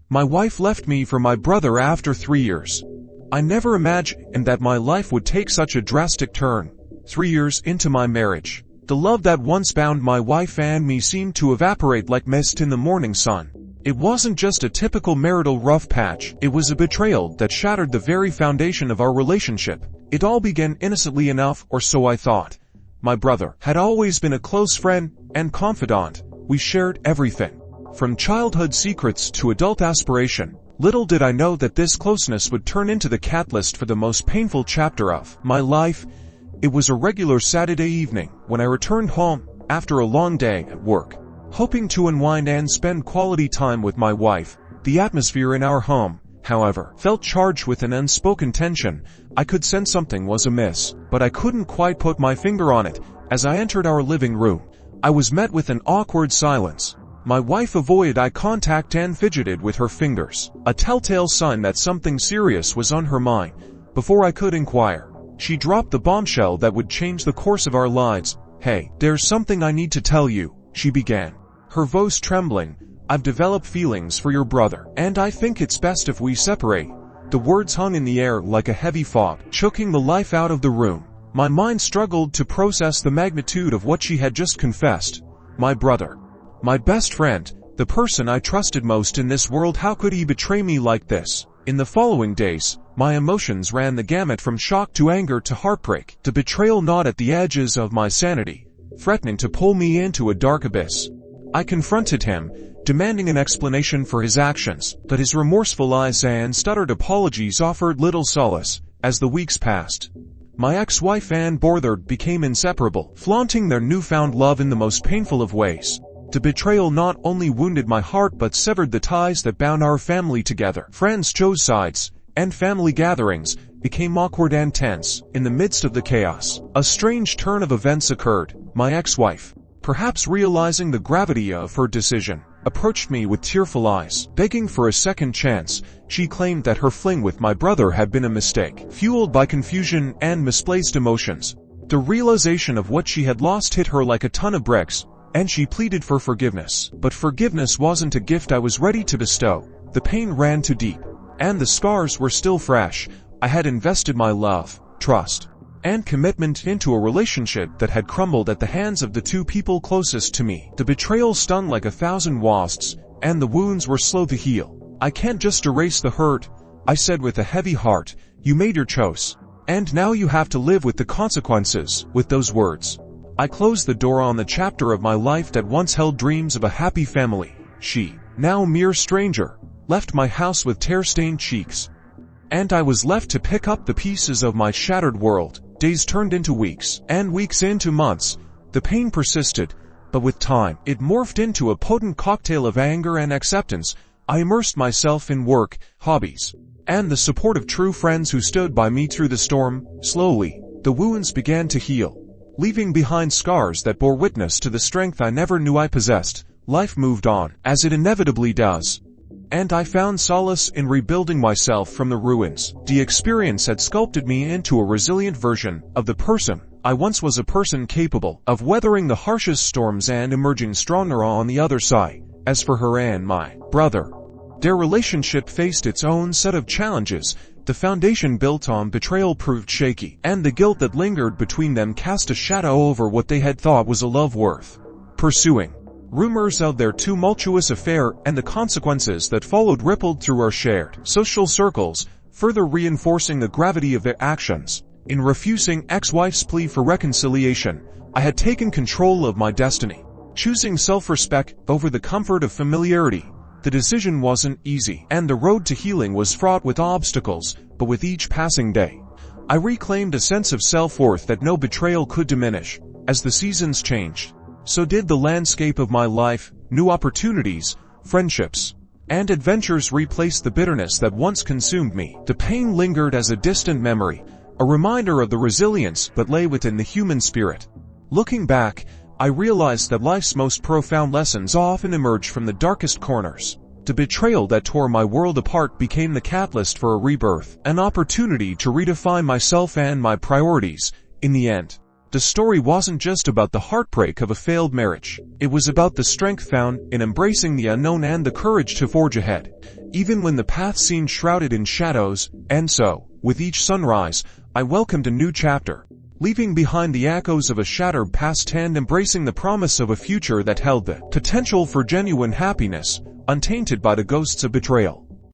My wife left me for my brother after 3 years. I never imagined that my life would take such a drastic turn. 3 years into my marriage, the love that once bound my wife and me seemed to evaporate like mist in the morning sun. It wasn't just a typical marital rough patch, it was a betrayal that shattered the very foundation of our relationship. It all began innocently enough, or so I thought. My brother had always been a close friend and confidant. We shared everything, from childhood secrets to adult aspiration. Little did I know that this closeness would turn into the catalyst for the most painful chapter of my life. It was a regular Saturday evening when I returned home after a long day at work, hoping to unwind and spend quality time with my wife. The atmosphere in our home, however, felt charged with an unspoken tension. I could sense something was amiss, but I couldn't quite put my finger on it. As I entered our living room, I was met with an awkward silence. My wife avoided eye contact and fidgeted with her fingers, a telltale sign that something serious was on her mind. Before I could inquire, she dropped the bombshell that would change the course of our lives. "Hey, there's something I need to tell you," she began, her voice trembling. "I've developed feelings for your brother, and I think it's best if we separate." The words hung in the air like a heavy fog, choking the life out of the room. My mind struggled to process the magnitude of what she had just confessed. My brother, my best friend, the person I trusted most in this world, how could he betray me like this? In the following days, my emotions ran the gamut from shock to anger to heartbreak. The betrayal gnawed at the edges of my sanity, threatening to pull me into a dark abyss. I confronted him, demanding an explanation for his actions, but his remorseful eyes and stuttered apologies offered little solace. As the weeks passed, my ex-wife and brother became inseparable, flaunting their newfound love in the most painful of ways. The betrayal not only wounded my heart but severed the ties that bound our family together. Friends chose sides, and family gatherings became awkward and tense. In the midst of the chaos, a strange turn of events occurred. My ex-wife, perhaps realizing the gravity of her decision, approached me with tearful eyes, begging for a second chance. She claimed that her fling with my brother had been a mistake, fueled by confusion and misplaced emotions. The realization of what she had lost hit her like a ton of bricks, and she pleaded for forgiveness. But forgiveness wasn't a gift I was ready to bestow. The pain ran too deep, and the scars were still fresh. I had invested my love, trust, and commitment into a relationship that had crumbled at the hands of the two people closest to me. The betrayal stung like 1,000 wasps, and the wounds were slow to heal. "I can't just erase the hurt," I said with a heavy heart. "You made your choice, and now you have to live with the consequences." With those words, I closed the door on the chapter of my life that once held dreams of a happy family. She, now a mere stranger, left my house with tear-stained cheeks, and I was left to pick up the pieces of my shattered world. Days turned into weeks, and weeks into months. The pain persisted, but with time, it morphed into a potent cocktail of anger and acceptance. I immersed myself in work, hobbies, and the support of true friends who stood by me through the storm. Slowly, the wounds began to heal, leaving behind scars that bore witness to the strength I never knew I possessed. Life moved on, as it inevitably does, and I found solace in rebuilding myself from the ruins. The experience had sculpted me into a resilient version of the person I once was, a person capable of weathering the harshest storms and emerging stronger on the other side. As for her and my brother, their relationship faced its own set of challenges. The foundation built on betrayal proved shaky, and the guilt that lingered between them cast a shadow over what they had thought was a love worth pursuing. Rumors of their tumultuous affair and the consequences that followed rippled through our shared social circles, further reinforcing the gravity of their actions. In refusing ex-wife's plea for reconciliation, I had taken control of my destiny, choosing self-respect over the comfort of familiarity. The decision wasn't easy, and the road to healing was fraught with obstacles, but with each passing day, I reclaimed a sense of self-worth that no betrayal could diminish. As the seasons changed, so did the landscape of my life. New opportunities, friendships, and adventures replaced the bitterness that once consumed me. The pain lingered as a distant memory, a reminder of the resilience that lay within the human spirit. Looking back, I realized that life's most profound lessons often emerge from the darkest corners. The betrayal that tore my world apart became the catalyst for a rebirth, an opportunity to redefine myself and my priorities. In the end, The story wasn't just about the heartbreak of a failed marriage. It was about the strength found in embracing the unknown and the courage to forge ahead, even when the path seemed shrouded in shadows. And so, with each sunrise, I welcomed a new chapter, leaving behind the echoes of a shattered past and embracing the promise of a future that held the potential for genuine happiness, untainted by the ghosts of betrayal.